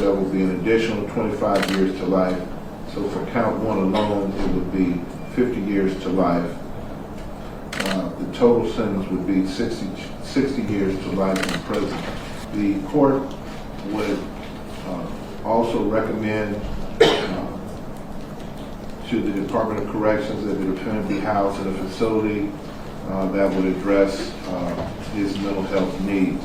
That will be an additional 25 years to life. So for count one alone, it would be 50 years to life. The total sentence would be 60 years to life in prison. The court would also recommend to the Department of Corrections that the defendant be housed in a facility that would address his mental health needs.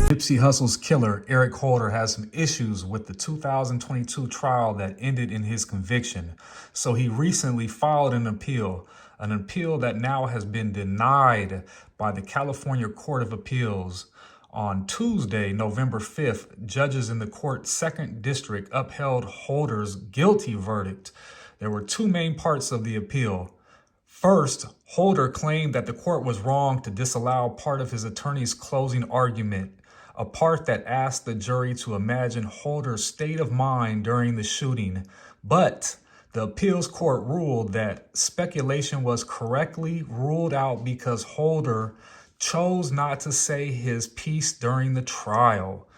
Nipsey Hussle's killer, Eric Holder, has some issues with the 2022 trial that ended in his conviction. So he recently filed an appeal that now has been denied by the California Court of Appeals. On Tuesday, November 5th, judges in the court's second district upheld Holder's guilty verdict. There were two main parts of the appeal. First, Holder claimed that the court was wrong to disallow part of his attorney's closing argument, a part that asked the jury to imagine Holder's state of mind during the shooting. But the appeals court ruled that speculation was correctly ruled out because Holder chose not to say his piece during the trial.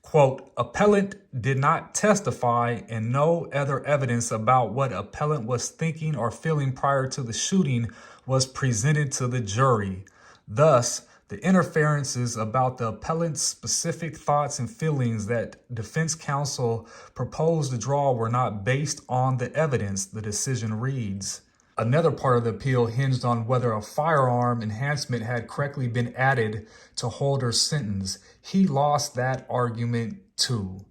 Quote, Appellant did not testify, and no other evidence about what Appellant was thinking or feeling prior to the shooting was presented to the jury. Thus, the inferences about the appellant's specific thoughts and feelings that defense counsel proposed to draw were not based on the evidence, the decision reads. Another part of the appeal hinged on whether a firearm enhancement had correctly been added to Holder's sentence. He lost that argument too.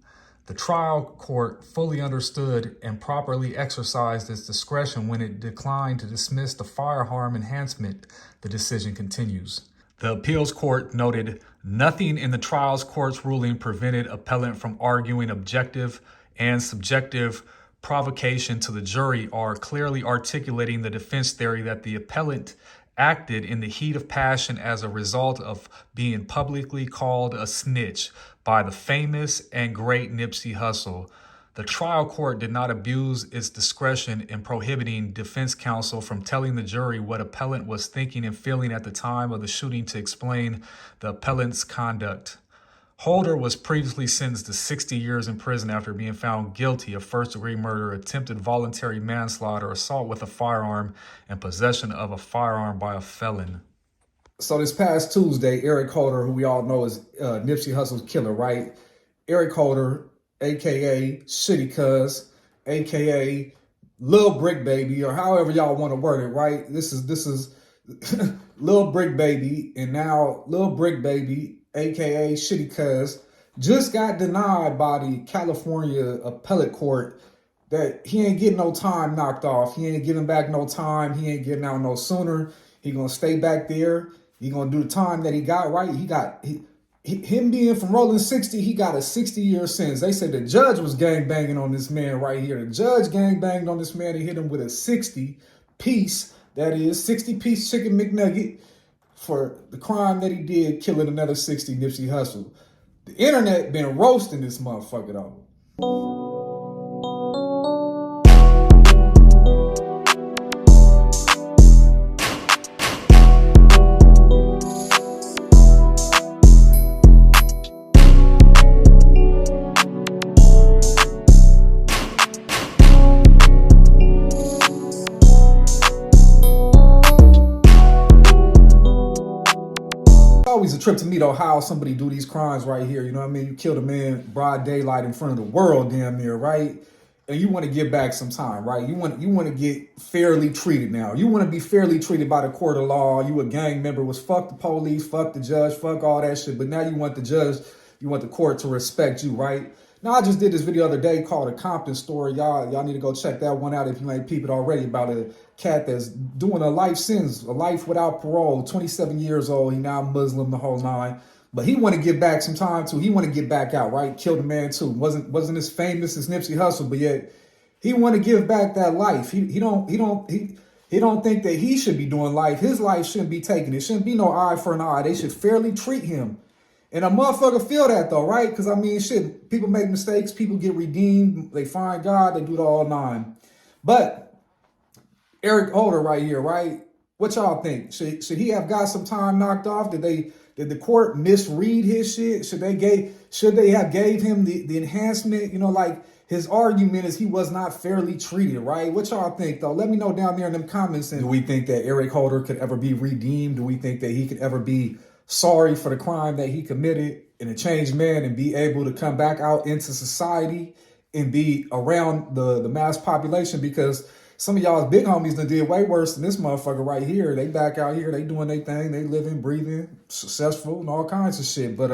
The trial court fully understood and properly exercised its discretion when it declined to dismiss the firearm enhancement. The decision continues. The appeals court noted nothing in the trial court's ruling prevented appellant from arguing objective and subjective provocation to the jury or clearly articulating the defense theory that the appellant acted in the heat of passion as a result of being publicly called a snitch by the famous and great Nipsey Hussle. The trial court did not abuse its discretion in prohibiting defense counsel from telling the jury what appellant was thinking and feeling at the time of the shooting to explain the appellant's conduct. Holder was previously sentenced to 60 years in prison after being found guilty of first-degree murder, attempted voluntary manslaughter, assault with a firearm, and possession of a firearm by a felon. So this past Tuesday, Eric Holder, who we all know is Nipsey Hussle's killer, right? Eric Holder, a.k.a. Shitty Cuz, a.k.a. Lil Brick Baby, or however y'all want to word it, right? This is Lil Brick Baby, and now Lil Brick Baby, a.k.a. Shitty Cuz, just got denied by the California appellate court that he ain't getting no time knocked off. He ain't giving back no time. He ain't getting out no sooner. He gonna stay back there. He gonna do the time that he got, right? Him being from rolling 60, he got a 60-year sentence. They said the judge was gang banging on this man right here. The judge gang banged on this man and hit him with a 60-piece, that is 60-piece chicken McNugget, for the crime that he did, killing another 60 Nipsey Hussle. The internet been roasting this motherfucker though. Always a trip to meet Ohio, somebody do these crimes right here, you know what I mean? You killed a man broad daylight in front of the world damn near, right? And you want to get back some time, right? You want to get fairly treated now. You want to be fairly treated by the court of law. You a gang member, was fuck the police, fuck the judge, fuck all that shit. But now you want the judge, you want the court to respect you, right? Now, I just did this video the other day called A Compton Story. Y'all need to go check that one out if you ain't peep it already, about a cat that's doing a life sentence, a life without parole, 27 years old. He now Muslim, the whole nine. But he want to get back some time too. He want to get back out, right? Killed a man too. Wasn't as famous as Nipsey Hussle, but yet he want to give back that life. He don't think that he should be doing life. His life shouldn't be taken. It shouldn't be no eye for an eye. They should fairly treat him. And a motherfucker feel that though, right? Because I mean, shit, people make mistakes, people get redeemed, they find God, they do the all nine. But Eric Holder right here, right? What y'all think? Should he have got some time knocked off? Did the court misread his shit? Should they have gave him the enhancement? You know, like his argument is he was not fairly treated, right? What y'all think though? Let me know down there in them comments. And do we think that Eric Holder could ever be redeemed? Do we think that he could ever be sorry for the crime that he committed and a changed man and be able to come back out into society and be around the mass population? Because some of y'all's big homies that did way worse than this motherfucker right here. They back out here, they doing their thing, they living, breathing, successful, and all kinds of shit. But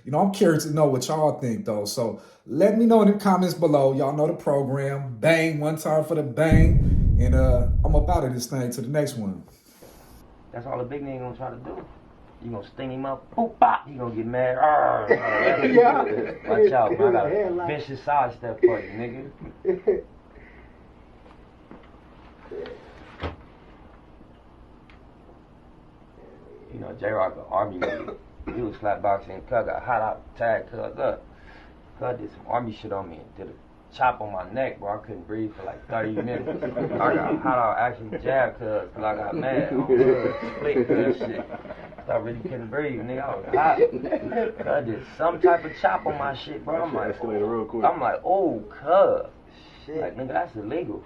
you know, I'm curious to know what y'all think though. So let me know in the comments below. Y'all know the program. Bang, one time for the bang. And I'm up out of this thing to the next one. That's all a big nigga gonna try to do. You gonna sting him up, boop, bop, he gonna get mad. Yeah. Watch out, man. I got a vicious side step for you, nigga. You know, J-Rock, the army nigga. He was slap boxing, cuz got hot out, tag cuz up. Cuz did some army shit on me and did a chop on my neck, bro. I couldn't breathe for like 30 minutes. I got hot out, actually jabbed cuz I got mad. Split cuz shit. I really couldn't breathe, nigga. I was hot. Cuz did some type of chop on my shit, bro. I'm like, oh, cuz. Like, nigga, that's illegal.